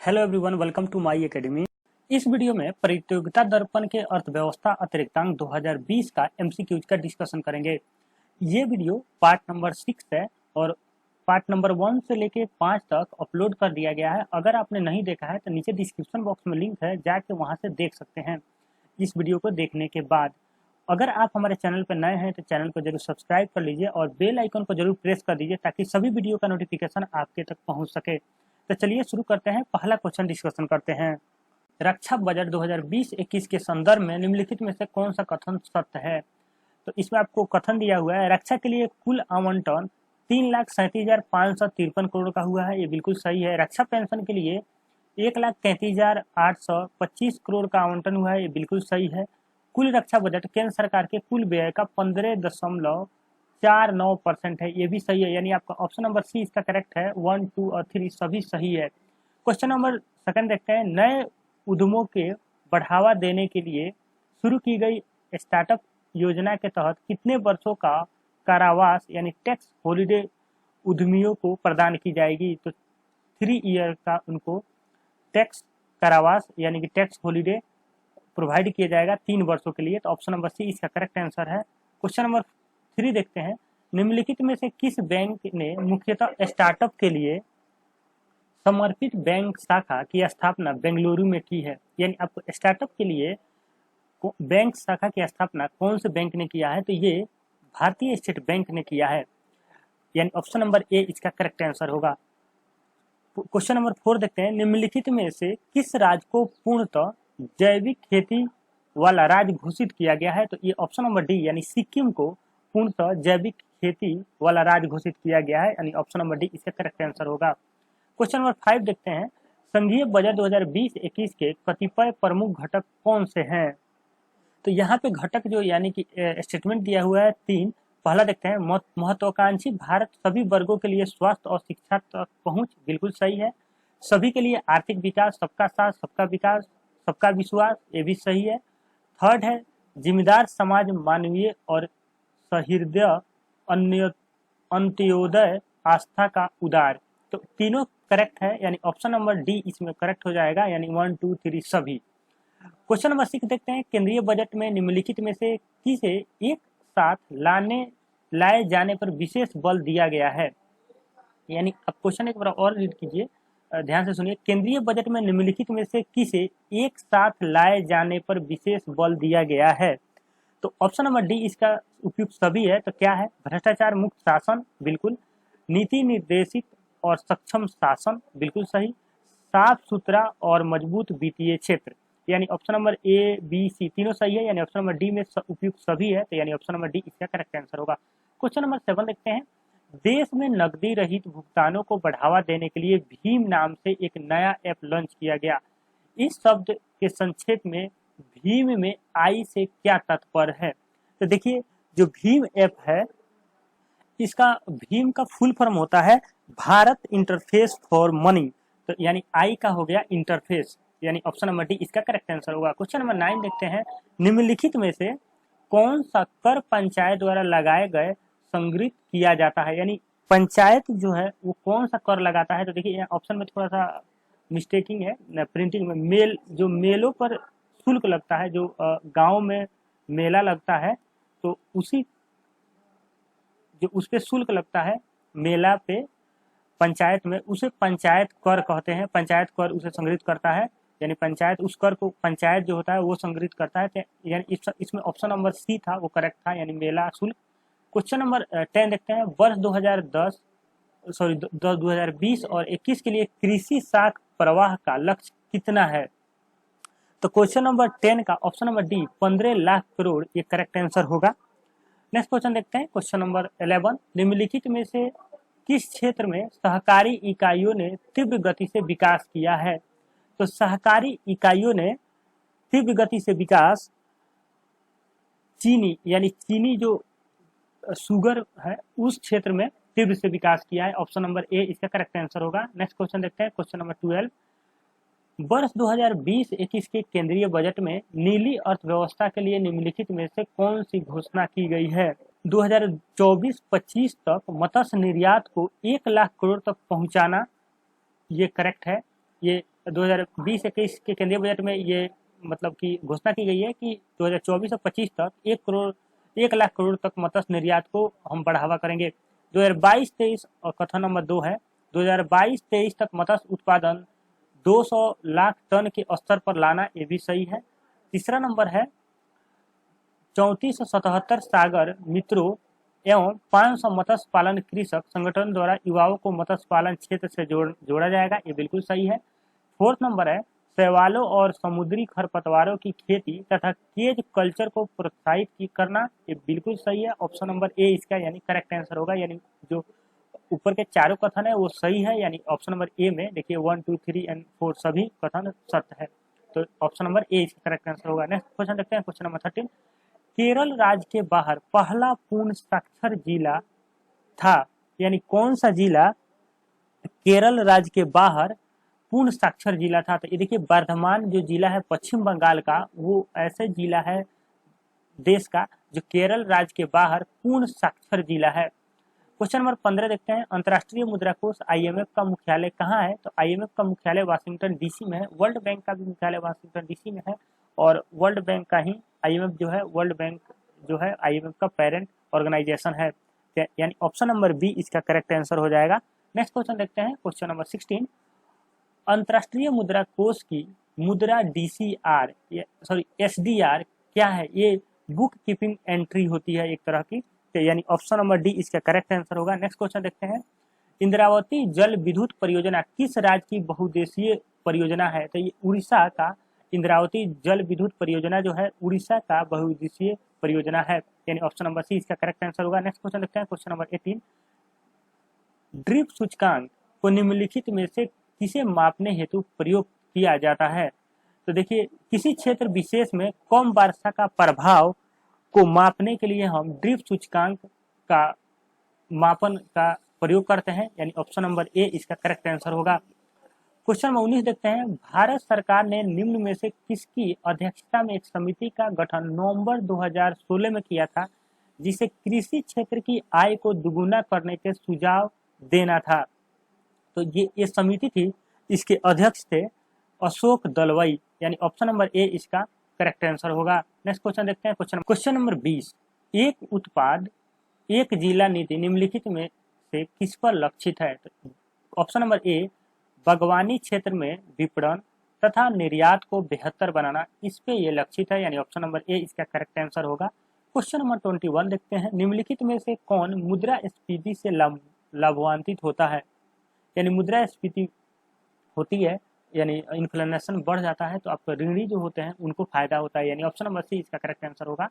Hello everyone, welcome to my academy. इस video में प्रतियोगिता दर्पण के अर्थव्यवस्था अतिरिक्तांक 2020 का एमसीक्यूज का डिस्कशन करेंगे। ये वीडियो पार्ट नंबर 6 है और पार्ट नंबर 1 से लेके 5 तक अपलोड कर दिया गया है। अगर आपने नहीं देखा है तो नीचे डिस्क्रिप्शन बॉक्स में लिंक है, जाके वहां से देख सकते हैं। इस वीडियो को देखने के बाद अगर आप हमारे चैनल पर नए हैं तो चैनल को जरूर सब्सक्राइब कर लीजिए और बेल आइकन को जरूर प्रेस कर दीजिए ताकि सभी वीडियो का नोटिफिकेशन आपके तक पहुंच सके। तो चलिए शुरू करते हैं। पहला क्वेश्चन डिस्कशन करते हैं। रक्षा बजट 2020-21 के संदर्भ में निम्नलिखित में से कौन सा कथन सत्य है? तो इसमें आपको कथन दिया हुआ है, रक्षा के लिए कुल आवंटन 3,37,553 करोड़ का हुआ है। ये बिल्कुल सही है। रक्षा पेंशन के लिए 1,33,825 करोड़ का आवंटन हुआ है। ये बिल्कुल सही है। कुल रक्षा बजट केंद्र सरकार के कुल व्यय का 15.49% है। ये भी सही है, यानी आपका ऑप्शन नंबर सी इसका करेक्ट है। 1, 2 और 3 सभी सही है। क्वेश्चन नंबर सेकंड देखते हैं। नए उद्यमों के बढ़ावा देने के लिए शुरू की गई स्टार्टअप योजना के तहत कितने वर्षों का कारावास यानी टैक्स हॉलिडे उद्यमियों को प्रदान की जाएगी? तो 3 ईयर का उनको टैक्स कारावास यानी कि टैक्स हॉलिडे प्रोवाइड किया जाएगा 3 वर्षों के लिए। तो ऑप्शन नंबर सी इसका करेक्ट आंसर है। क्वेश्चन नंबर 3 देखते हैं। निम्नलिखित में से किस बैंक ने मुख्यतः स्टार्टअप के लिए समर्पित बैंक शाखा की स्थापना बेंगलुरु में की है? यानी आपको स्टार्टअप के लिए बैंक शाखा की स्थापना कौन से बैंक ने किया है? तो ये भारतीय स्टेट बैंक ने किया है, यानी ऑप्शन नंबर ए इसका करेक्ट आंसर होगा। क्वेश्चन नंबर 4 देखते हैं। निम्नलिखित में से किस राज्य को पूर्णतः जैविक खेती वाला राज्य घोषित किया गया है? तो ये ऑप्शन नंबर डी यानी सिक्किम को पूर्णतः जैविक खेती वाला राज्य घोषित किया गया है, यानी ऑप्शन नंबर डी इसका करेक्ट आंसर होगा। क्वेश्चन नंबर 5 देखते हैं। संघीय बजट 2020-21 के कतिपय प्रमुख घटक कौन से हैं? तो यहाँ पे घटक जो यानी कि स्टेटमेंट दिया हुआ है 3। पहला देखते हैं। महत्वाकांक्षी भारत सभी वर्गों के लिए स्वास्थ्य और शिक्षा तक पहुंच, बिल्कुल सही है। सभी के लिए आर्थिक विकास, सबका साथ सबका विकास सबका विश्वास, ये भी सही है। थर्ड है जिम्मेदार समाज, मानवीय और सहृदय अंत्योदय, आस्था का उदार। तो तीनों करेक्ट है, यानी ऑप्शन नंबर डी इसमें करेक्ट हो जाएगा, यानी 1, 2, 3 सभी। क्वेश्चन नंबर 6 देखते हैं। केंद्रीय बजट में निम्नलिखित में से किसे एक साथ लाए जाने पर विशेष बल दिया गया है? यानी अब क्वेश्चन एक बार और रीड कीजिए, ध्यान से सुनिए। केंद्रीय बजट में निम्नलिखित में से किसे एक साथ लाए जाने पर विशेष बल दिया गया है? तो ऑप्शन नंबर डी इसका उपयुक्त सभी है। तो क्या है? भ्रष्टाचार मुक्त शासन, बिल्कुल। नीति निर्देशित और सक्षम शासन, बिल्कुल सही। साफ सुथरा और मजबूत वित्तीय क्षेत्र, यानी ऑप्शन नंबर ए, बी, सी तीनों सही है, यानी ऑप्शन नंबर डी में उपयुक्त सभी है। तो यानी ऑप्शन नंबर डी इसका करेक्ट आंसर होगा। क्वेश्चन नंबर 7 देखते हैं। देश में नकदी रहित भुगतानों को बढ़ावा देने के लिए भीम नाम से एक नया ऐप लॉन्च किया गया। इस शब्द के संक्षेप में भीम में आई से क्या तात्पर्य है? तो देखिए, जो भीम ऐप है इसका भीम का फुल फॉर्म होता है भारत इंटरफेस फॉर मनी। तो यानी आई का हो गया इंटरफेस, यानी ऑप्शन नंबर डी इसका करेक्ट आंसर होगा। क्वेश्चन नंबर 9 देखते हैं। निम्नलिखित में से कौन सा कर पंचायत द्वारा लगाए गए संग्रहित किया जाता है? यानी पंचायत जो है वो कौन सा कर लगाता है? तो देखिए ऑप्शन में थोड़ा सा मिस्टेकिंग है, प्रिंटिंग में जो मेलों पर शुल्क लगता है, जो गांव में मेला लगता है तो उसी जो उस पे शुल्क लगता है मेला पे पंचायत में, उसे पंचायत कर कहते हैं। पंचायत कर उसे संग्रहित करता है, यानी पंचायत उस कर को पंचायत जो होता है वो संग्रहित करता है। यानी इसमें ऑप्शन नंबर सी था वो करेक्ट था, यानी मेला शुल्क। क्वेश्चन नंबर 10 देखते हैं। वर्ष 2020 और 21 के लिए कृषि साख प्रवाह का लक्ष्य कितना है? तो क्वेश्चन नंबर 10 का option number D 15 lakh crore ये करेक्ट आंसर होगा। नेक्स्ट क्वेश्चन देखते हैं। Question number 11। निम्नलिखित में से किस क्षेत्र में सहकारी इकाइयों ने तीव्र गति से विकास किया है? तो सहकारी इकाइयों ने तीव्र गति से विकास चीनी, यानी चीनी जो शुगर है उस क्षेत्र में तीव्र से विकास किया है। ऑप्शन नंबर ए इसका करेक्ट आंसर होगा। नेक्स्ट क्वेश्चन देखते हैं। Question number 12। वर्ष 2020-21 के केंद्रीय बजट में नीली अर्थव्यवस्था के लिए निम्नलिखित में से कौन सी घोषणा की गई है? 2024-25 तक मत्स्य निर्यात को 1 लाख करोड़ तक पहुंचाना, ये करेक्ट है। ये 2020-21 के केंद्रीय बजट में ये मतलब कि घोषणा की गई है कि 2024 और 25 तक 1 लाख करोड़ तक मत्स्य निर्यात को हम बढ़ावा करेंगे। 2022-23 और कथन नंबर 2 है 2022-23 तक मत्स्य उत्पादन 200 लाख टन के स्तर पर लाना, ये भी सही है। तीसरा नंबर है 3477 सागर मित्रों एवं 500 मत्स्य पालन कृषक संगठन द्वारा युवाओं को मत्स्य पालन क्षेत्र से जोड़ा जाएगा, ये बिल्कुल सही है। फोर्थ नंबर है शैवालों और समुद्री खरपतवारों की खेती तथा केज कल्चर को प्रोत्साहित करना, ये बिल्कुल सही है। ऑप्शन नंबर ए इसका यानी करेक्ट आंसर होगा, यानी जो ऊपर के चारों कथन है वो सही है, यानी ऑप्शन नंबर ए में देखिए 1, 2, 3 एंड 4 सभी कथन सत्य है, तो ऑप्शन नंबर ए इसका करेक्ट आंसर होगा। नेक्स्ट क्वेश्चन देखते हैं, क्वेश्चन नंबर 13। केरल राज्य के बाहर पहला पूर्ण साक्षर जिला था, यानी कौन सा जिला केरल राज्य के बाहर पूर्ण साक्षर जिला था? तो ये देखिए वर्धमान जो जिला है पश्चिम बंगाल का, वो ऐसे जिला है देश का जो केरल राज्य के बाहर पूर्ण साक्षर जिला है। क्वेश्चन नंबर 15 देखते हैं, अंतर्राष्ट्रीय मुद्रा कोष IMF का मुख्यालय कहाँ है? तो IMF का मुख्यालय वाशिंगटन DC में है। वर्ल्ड बैंक का भी मुख्यालय वाशिंगटन DC में है, और वर्ल्ड बैंक का ही IMF जो है, वर्ल्ड बैंक जो है IMF का पेरेंट ऑर्गेनाइजेशन है, यानी ऑप्शन नंबर बी इसका करेक्ट आंसर हो जाएगा। नेक्स्ट क्वेश्चन देखते हैं, क्वेश्चन नंबर 16। अंतर्राष्ट्रीय मुद्रा कोष की मुद्रा SDR क्या है? ये बुक कीपिंग एंट्री होती है एक तरह की, यानी ऑप्शन नंबर डी इसका करेक्ट आंसर होगा। नेक्स्ट क्वेश्चन देखते हैं, इंद्रावती जल विद्युत परियोजना किस राज्य की बहुउद्देशीय परियोजना है? तो ये उड़ीसा का इंद्रावती जल विद्युत परियोजना जो है उड़ीसा का बहुउद्देशीय परियोजना है, यानी ऑप्शन नंबर सी इसका करेक्ट आंसर होगा। नेक्स्ट क्वेश्चन देखते हैं, क्वेश्चन नंबर 18। ड्रिप सूचकांक को निम्नलिखित में से किसे मापने हेतु प्रयोग किया जाता है? तो देखिए किसी क्षेत्र विशेष में कम वर्षा का प्रभाव को मापने के लिए हम ड्रिप सूचकांक का मापन का प्रयोग करते हैं, यानी ऑप्शन नंबर ए इसका करेक्ट आंसर होगा। क्वेश्चन नंबर 19 देखते हैं, भारत सरकार ने निम्न में से किसकी अध्यक्षता में एक समिति का गठन नवंबर 2016 में किया था, जिसे कृषि क्षेत्र की आय को दुगुना करने के सुझाव देना था? तो ये समिति थी, इसके अध्यक्ष थे अशोक दलवाई, यानी ऑप्शन नंबर ए इसका करेक्ट आंसर होगा। नेक्स्ट क्वेश्चन देखते हैं, क्वेश्चन नंबर 20। एक उत्पाद एक जिला नीति निम्नलिखित में से किस पर लक्षित है? तो ऑप्शन नंबर ए बागवानी क्षेत्र में विपणन तथा निर्यात को बेहतर बनाना, इस पे ये लक्षित है, यानी ऑप्शन नंबर ए इसका करेक्ट आंसर होगा। क्वेश्चन नंबर 21 देखते हैं, निम्नलिखित में से कौन मुद्रास्फीति से लाभान्वित होता है? यानी मुद्रास्फीति होती है, यानी इन्फ्लेशन बढ़ जाता है तो आपको ऋणी जो होते हैं उनको फायदा होता है, यानी ऑप्शन नंबर सी इसका करेक्ट आंसर होगा।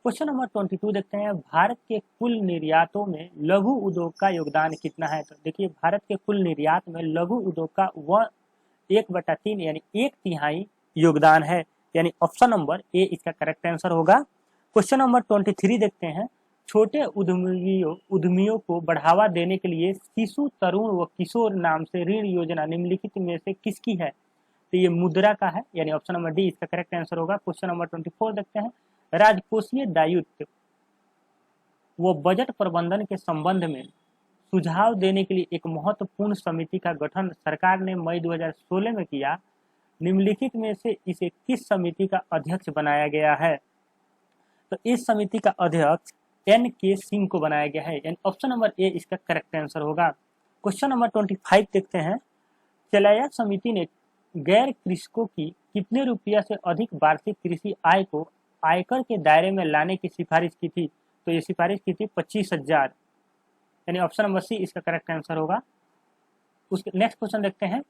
क्वेश्चन नंबर 22 देखते हैं, भारत के कुल निर्यातों में लघु उद्योग का योगदान कितना है? तो देखिए भारत के कुल निर्यात में लघु उद्योग का 1/3 यानी 1/3 योगदान है, यानी ऑप्शन नंबर ए इसका करेक्ट आंसर होगा। क्वेश्चन नंबर 23 देखते हैं, छोटे उद्यमियों को बढ़ावा देने के लिए शिशु तरुण व किशोर नाम से ऋण योजना निम्नलिखित में से किसकी है? तो ये मुद्रा का है, यानी ऑप्शन नंबर डी इसका करेक्ट आंसर होगा। क्वेश्चन नंबर 24 देखते हैं, राजकोषीय दायित्व व बजट प्रबंधन के संबंध में सुझाव देने के लिए एक महत्वपूर्ण समिति का गठन सरकार ने मई 2016 में किया, निम्नलिखित में से इसे किस समिति का अध्यक्ष बनाया गया है? तो इस समिति का अध्यक्ष NK सिंह को बनाया गया है, यानी ऑप्शन नंबर ए इसका करेक्ट आंसर होगा। क्वेश्चन नंबर 25 देखते हैं, चलाया समिति ने गैर कृषकों की कितने रुपया से अधिक वार्षिक कृषि आय को आयकर के दायरे में लाने की सिफारिश की थी? तो ये सिफारिश की थी 25,000, यानी ऑप्शन नंबर सी इसका करेक्ट आंसर होगा। उसके नेक्स्ट क्वेश्चन देखते हैं,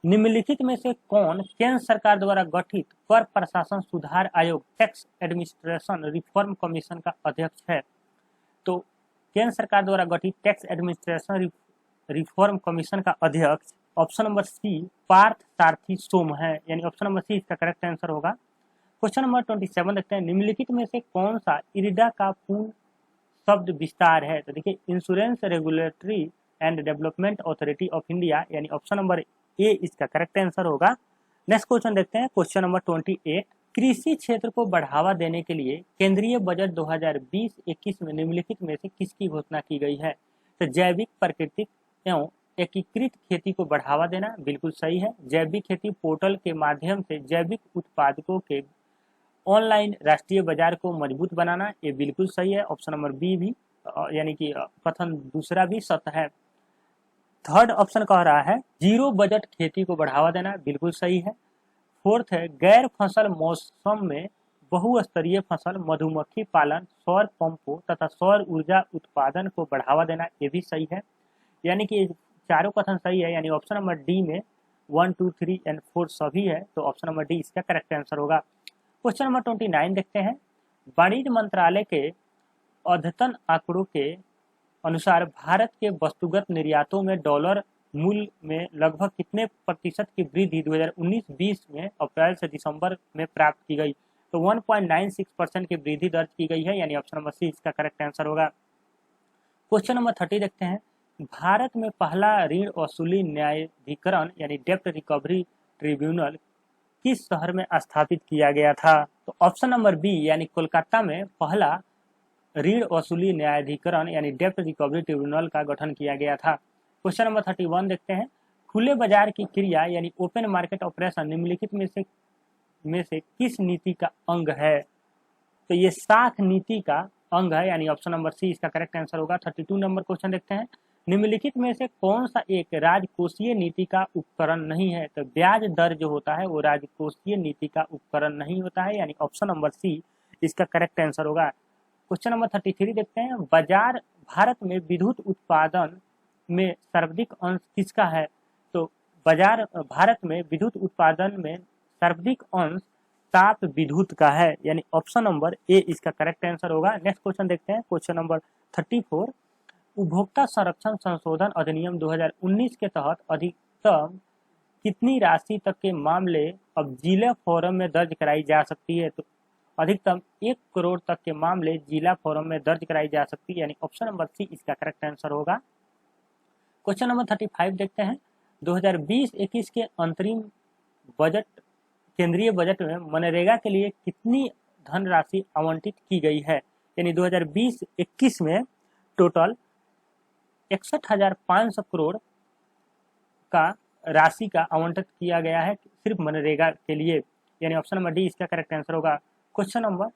निम्नलिखित में से कौन केंद्र सरकार द्वारा गठित कर प्रशासन सुधार आयोग टैक्स एडमिनिस्ट्रेशन रिफॉर्म कमीशन का अध्यक्ष है? तो केंद्र सरकार द्वारा गठित टैक्स एडमिनिस्ट्रेशन रिफॉर्म कमीशन का अध्यक्ष ऑप्शन नंबर सी पार्थ सारथी सोम है, यानी ऑप्शन नंबर सी इसका करेक्ट आंसर होगा। क्वेश्चन नंबर 27 देखते हैं, निम्नलिखित में से कौन सा इरिडा का पूर्ण शब्द विस्तार है? तो देखिए insurance regulatory and development authority of India, यानी ऑप्शन नंबर ए इसका करेक्ट आंसर होगा। नेक्स्ट क्वेश्चन देखते हैं, क्वेश्चन नंबर 28। कृषि क्षेत्र को बढ़ावा देने के लिए केंद्रीय बजट 2020-21 में निम्नलिखित में से किसकी घोषणा की गई है? तो जैविक, प्राकृतिक एवं एकीकृत खेती को बढ़ावा देना, बिल्कुल सही है। जैविक खेती पोर्टल के माध्यम से जैविक उत्पादकों के ऑनलाइन राष्ट्रीय बाजार को मजबूत बनाना, ये बिल्कुल सही है। ऑप्शन नंबर बी भी यानी कि कथन दूसरा भी सत्य है। थर्ड ऑप्शन कह रहा है जीरो बजट खेती को बढ़ावा देना, बिल्कुल सही है। फोर्थ है गैर फसल मौसम में बहुस्तरीय फसल, मधुमक्खी पालन, सौर पंपों तथा सौर ऊर्जा उत्पादन को बढ़ावा देना, ये भी सही है। यानी कि चारों कथन सही है, यानी ऑप्शन नंबर डी में 1, 2, 3 एंड 4 सभी है, तो ऑप्शन नंबर डी इसका करेक्ट आंसर होगा। क्वेश्चन नंबर 29 देखते हैं। वाणिज्य मंत्रालय के अद्यतन आंकड़ों के अनुसार भारत के वस्तुगत निर्यातों में डॉलर मूल्य में लगभग कितने प्रतिशत की वृद्धि 2019-20 में अप्रैल से दिसंबर में प्राप्त की गई? तो 1.96% की वृद्धि दर्ज की गई है, यानी ऑप्शन नंबर सी इसका करेक्ट आंसर होगा। क्वेश्चन नंबर 30 देखते हैं। भारत में पहला ऋण वसूली न्यायाधिकरण यानी डेब्ट रिकवरी ट्रिब्यूनल किस शहर में स्थापित किया गया था? तो ऑप्शन नंबर बी यानी कोलकाता में पहला ऋण वसूली न्यायाधिकरण यानी डेब्ट रिकवरी ट्रिब्यूनल का गठन किया गया था। क्वेश्चन नंबर 31 देखते हैं। खुले बाजार की क्रिया यानी ओपन मार्केट ऑपरेशन निम्नलिखित में से किस नीति का अंग है? तो ये साख नीति का अंग है, यानी ऑप्शन नंबर सी इसका करेक्ट आंसर होगा। 32 नंबर क्वेश्चन देखते हैं। निम्नलिखित में से कौन सा एक राजकोषीय नीति का उपकरण नहीं है? तो ब्याज दर जो होता है वो राजकोषीय नीति का उपकरण नहीं होता है, यानी ऑप्शन नंबर सी इसका करेक्ट आंसर होगा। क्वेश्चन नंबर 33 देखते हैं। बाजार भारत में विद्युत उत्पादन में सर्वाधिक अंश किसका है? तो बाजार भारत में विद्युत उत्पादन में सर्वाधिक अंश ताप विद्युत का है, यानी ऑप्शन नंबर ए इसका करेक्ट आंसर होगा। नेक्स्ट क्वेश्चन देखते हैं। Question number 34। उपभोक्ता संरक्षण संशोधन अधिनियम 2019 के तहत अधिकतम कितनी राशि तक के मामले अब जिला फोरम में दर्ज कराई जा सकती है? तो अधिकतम 1 करोड़ तक के मामले जिला फोरम में दर्ज कराई जा सकती है, यानी ऑप्शन नंबर सी इसका करेक्ट आंसर होगा। क्वेश्चन नंबर 35 देखते हैं। 2020-21 के अंतरिम बजट केंद्रीय बजट में मनरेगा के लिए कितनी धनराशि आवंटित की गई है? यानी 2020-21 में टोटल 61,500 करोड़ का राशि का आवंटित किया गया है सिर्फ मनरेगा के लिए, यानी ऑप्शन नंबर डी इसका करेक्ट आंसर होगा। क्वेश्चन नंबर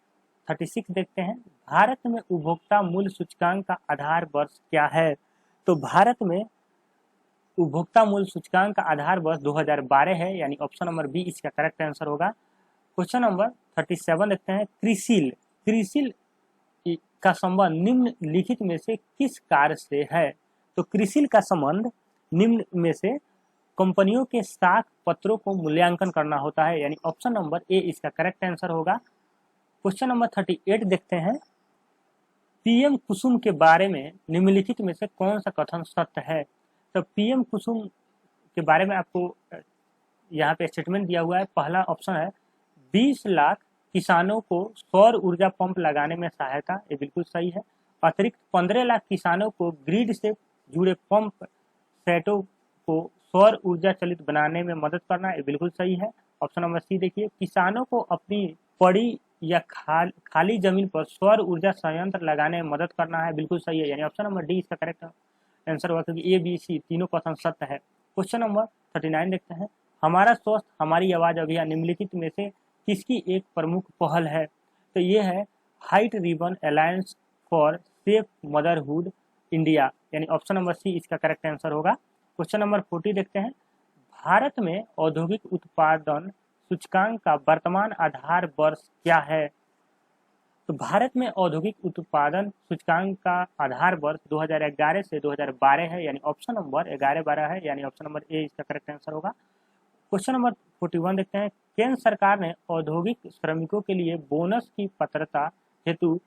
36 देखते हैं। भारत में उपभोक्ता मूल्य सूचकांक का आधार वर्ष क्या है? तो भारत में उपभोक्ता मूल्य सूचकांक का आधार वर्ष 2012 है, यानी ऑप्शन नंबर बी इसका करेक्ट आंसर होगा। क्वेश्चन नंबर 37 देखते हैं। क्रिसिल का संबंध निम्नलिखित में से किस कार्य से है? तो क्रिसिल का संबंध निम्न में से कंपनियों के साख पत्रों को मूल्यांकन करना होता है, यानी ऑप्शन नंबर ए इसका करेक्ट आंसर होगा। क्वेश्चन नंबर 38 देखते हैं। पीएम कुसुम के बारे में निम्नलिखित में से कौन सा कथन सत्य है? तो पीएम कुसुम के बारे में आपको यहाँ पे स्टेटमेंट दिया हुआ है। पहला ऑप्शन है 20 लाख किसानों को सौर ऊर्जा पंप लगाने में सहायता, ये बिल्कुल सही है। अतिरिक्त 15 लाख किसानों को ग्रिड से जुड़े पंप सेटों को सौर ऊर्जा चलित बनाने में मदद करना, ये बिल्कुल सही है। ऑप्शन नंबर सी देखिए। किसानों को अपनी पड़ी या खाली जमीन पर सौर ऊर्जा संयंत्र लगाने में मदद करना है, बिल्कुल सही है, यानी ऑप्शन नंबर डी इसका करेक्ट आंसर होगा, क्योंकि ए बी सी तीनों कथन सत्य है। क्वेश्चन नंबर 39 देखते हैं। हमारा स्वस्थ हमारी आवाज अभियान निम्नलिखित में से किसकी एक प्रमुख पहल है? तो ये है height ribbon alliance for safe motherhood India, यानी ऑप्शन नंबर सी इसका करेक्ट आंसर होगा। क्वेश्चन नंबर 40 देखते हैं। भारत में औद्योगिक उत्पादन सूचकांक का वर्तमान आधार वर्ष क्या है? तो भारत में औद्योगिक उत्पादन सूचकांक का आधार वर्ष 2011 से 2012 है, यानी ऑप्शन नंबर 11-12 है, यानी ऑप्शन नंबर ए इसका करेक्ट आंसर होगा। क्वेश्चन नंबर 41 देखते हैं। केंद्र सरकार ने औद्योगिक श्रमिकों के लिए बोनस की पात्रता हेतु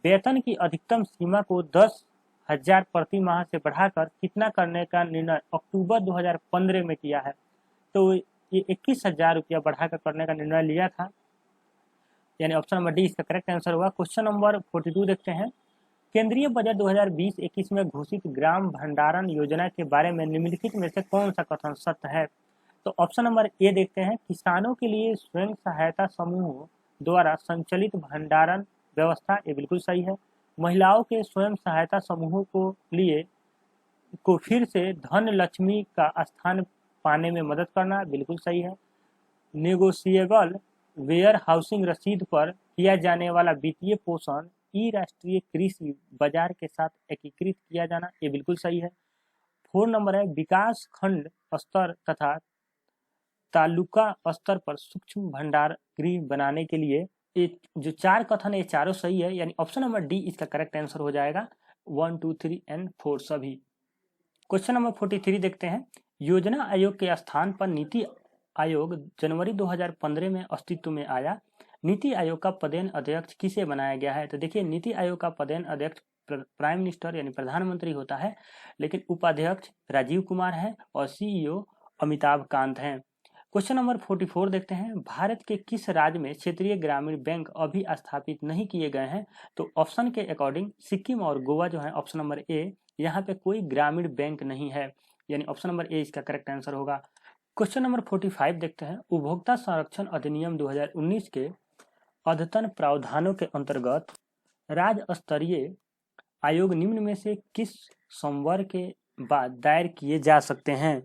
वेतन की अधिकतम सीमा को 10,000 प्रति माह से बढ़ाकर कितना करने का निर्णय अक्टूबर 2015 में किया है? तो ये 21,000 रुपया बढ़ाकर करने का निर्णय लिया था, यानी ऑप्शन नंबर डी इसका करेक्ट आंसर होगा। क्वेश्चन नंबर 42 देखते हैं। केंद्रीय बजट 2020-21 में घोषित ग्राम भंडारण योजना के बारे में निम्नलिखित में से कौन सा कथन सत्य है? तो ऑप्शन नंबर ए देखते हैं। किसानों के लिए स्वयं सहायता समूहों द्वारा संचालित भंडारण व्यवस्था, ये बिल्कुल सही है। महिलाओं के स्वयं सहायता समूहों को लिए को फिर से धन लक्ष्मी का स्थान पाने में मदद करना, बिल्कुल सही है। नेगोशिएबल वेयर हाउसिंग रसीद पर किया जाने वाला वित्तीय पोषण ई राष्ट्रीय कृषि बाजार के साथ एकीकृत किया जाना, ये बिल्कुल सही है। 4 नंबर है विकास खंड स्तर तथा तालुका स्तर पर सूक्ष्म भंडार गृह बनाने के लिए, ये जो 4 कथन है ये चारों सही है, यानी ऑप्शन नंबर डी इसका करेक्ट आंसर हो जाएगा। 1, 2, 3 एंड 4 सभी। क्वेश्चन नंबर 43 देखते हैं। योजना आयोग के स्थान पर नीति आयोग जनवरी 2015 में अस्तित्व में आया। नीति आयोग का पदेन अध्यक्ष किसे बनाया गया है? तो देखिए नीति आयोग का पदेन अध्यक्ष प्राइम मिनिस्टर यानी प्रधानमंत्री होता है, लेकिन उपाध्यक्ष राजीव कुमार है और सीईओ अमिताभ कांत हैं। क्वेश्चन नंबर 44 देखते हैं। भारत के किस राज्य में क्षेत्रीय ग्रामीण बैंक अभी स्थापित नहीं किए गए हैं? तो ऑप्शन के अकॉर्डिंग सिक्किम और गोवा जो है, ऑप्शन नंबर ए, यहाँ पे कोई ग्रामीण बैंक नहीं है, यानी ऑप्शन नंबर ए इसका करेक्ट आंसर होगा। क्वेश्चन नंबर 45 देखते हैं। उपभोक्ता संरक्षण अधिनियम 2019 के अद्यतन प्रावधानों के अंतर्गत राज्य स्तरीय आयोग निम्न में से किस संवर्ग के बाद दायर किए जा सकते हैं?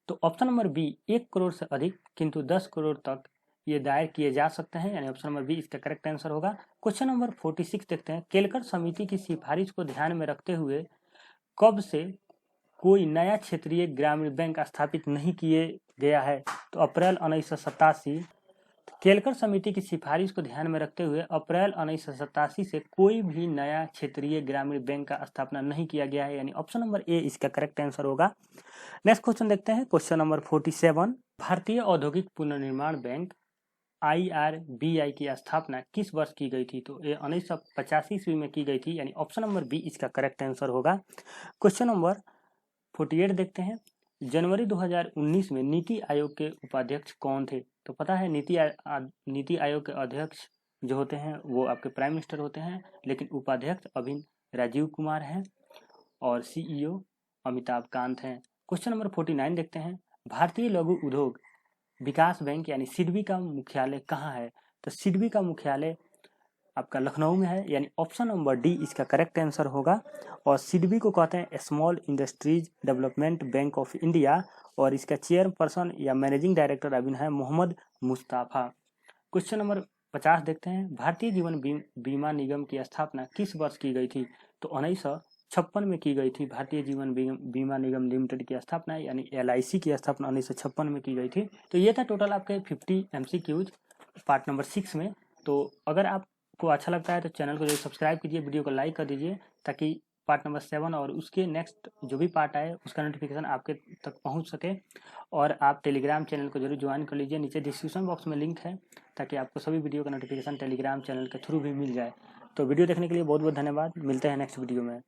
तो ऑप्शन नंबर बी 1 करोड़ से अधिक किंतु 10 करोड़ तक ये दायर किए जा सकते हैं, यानी ऑप्शन नंबर बी इसका करेक्ट आंसर होगा। क्वेश्चन नंबर 46 देखते हैं। केलकर समिति की सिफारिश को ध्यान में रखते हुए कब से कोई नया क्षेत्रीय ग्रामीण बैंक स्थापित नहीं किए गया है? तो अप्रैल 1987। केलकर समिति की सिफारिश को ध्यान में रखते हुए अप्रैल 1987 से कोई भी नया क्षेत्रीय ग्रामीण बैंक का स्थापना नहीं किया गया है, यानी ऑप्शन नंबर ए इसका करेक्ट आंसर होगा। नेक्स्ट क्वेश्चन देखते हैं। Question number 47। भारतीय औद्योगिक पुनर्निर्माण बैंक IRBI की स्थापना किस वर्ष की गई थी? तो ये 1985 ईस्वी में की गई थी, यानी ऑप्शन नंबर बी इसका करेक्ट आंसर होगा। क्वेश्चन नंबर 48 देखते हैं। जनवरी 2019 में नीति आयोग के उपाध्यक्ष कौन थे? तो पता है नीति आयोग के अध्यक्ष जो होते हैं वो आपके प्राइम मिनिस्टर होते हैं, लेकिन उपाध्यक्ष अभी राजीव कुमार हैं और सीईओ अमिताभ कांत हैं। क्वेश्चन नंबर 49 देखते हैं। भारतीय लघु उद्योग विकास बैंक यानी सिडबी का मुख्यालय कहाँ है? तो सिडबी का मुख्यालय आपका लखनऊ में है, यानी ऑप्शन नंबर डी इसका करेक्ट आंसर होगा। और सिडबी को कहते हैं small industries development bank of India, और इसका चेयरपर्सन या मैनेजिंग डायरेक्टर अभी है मोहम्मद मुस्ताफा। क्वेश्चन नंबर 50 देखते हैं। भारतीय जीवन बीमा निगम की स्थापना किस वर्ष की गई थी? तो 1956 में की गई थी। भारतीय जीवन बीमा निगम लिमिटेड की स्थापना यानी LIC की स्थापना 1956 में की गई थी। तो ये था टोटल आपके 50 MCQs पार्ट नंबर 6 में। तो अगर आपको अच्छा लगता है तो चैनल को जरूर सब्सक्राइब कीजिए, वीडियो को लाइक कर दीजिए, ताकि पार्ट नंबर 7 और उसके नेक्स्ट जो भी पार्ट आए उसका नोटिफिकेशन आपके तक पहुंच सके। और आप टेलीग्राम चैनल को जरूर ज्वाइन कर लीजिए, नीचे डिस्क्रिप्शन बॉक्स में लिंक है, ताकि आपको सभी वीडियो का नोटिफिकेशन टेलीग्राम चैनल के थ्रू भी मिल जाए। तो वीडियो देखने के लिए बहुत बहुत धन्यवाद। मिलते हैं नेक्स्ट वीडियो में।